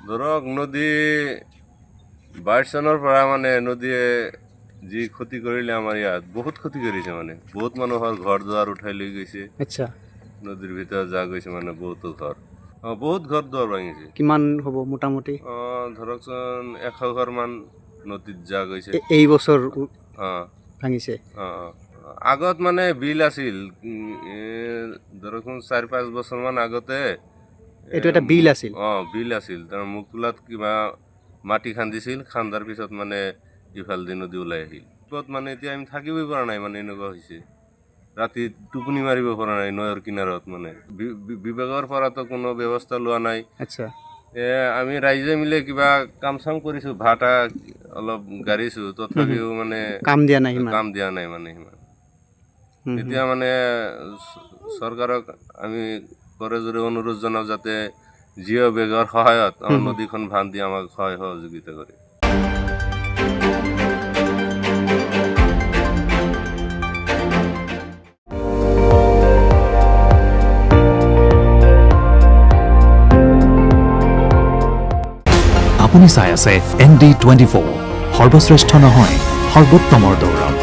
ধৰক নদী 22 চনৰ পৰা মানে নদীয়ে যি ক্ষতি কৰিলে আমাৰ ইয়াত বহুত ক্ষতি কৰিছে মানে বহুত মানুহৰ ঘৰ দুৱাৰ উঠাই লৈ গৈছে আচ্ছা নদীৰ ভিতৰত যা গৈছে মানে বহুত ঘৰ দুৱাৰ ভাঙিছে কিমান হ'ব মোটামুটি ধৰকচোন 100 ঘৰ মান নদীত যা গৈছে এই বছৰ অঁ ভাঙিছে অঁ আগত মানে বিল আছিল ধৰকচোন 4-5 বছৰমান আগতে এইটো এটা বিল আছিল বিল আছিল তাৰ মুকুলাত কিবা মাটি খান্দিছিল খান্দাৰ পিছত মানে ইফালদি নদী ওলাই আহিল মানে এতিয়া আমি থাকিবই পৰা নাই মানে এনেকুৱা হৈছে ৰাতি টোপনি মাৰিব পৰা নাই নৈৰ কিনাৰত মানে বিভাগৰ পৰাতো কোনো ব্যৱস্থা লোৱা নাই আচ্ছা আমি ৰাইজে মিলি কিবা কাম চাম কৰিছোঁ ভাটা অলপ গাড়িছোঁ তথাপিও মানে কাম দিয়া নাই মানে সিমান এতিয়া মানে চৰকাৰক আমি কৰে যদি অনুৰোধ জনাওঁ যাতে জিঅ' বেগৰ সহায়ত আমাৰ নদীখন বান্ধ দি আমাক সহায় সহযোগিতা কৰে আপুনি চাই আছে ND24 সৰ্বশ্ৰেষ্ঠ নহয় সৰ্বোত্তমৰ দৌৰত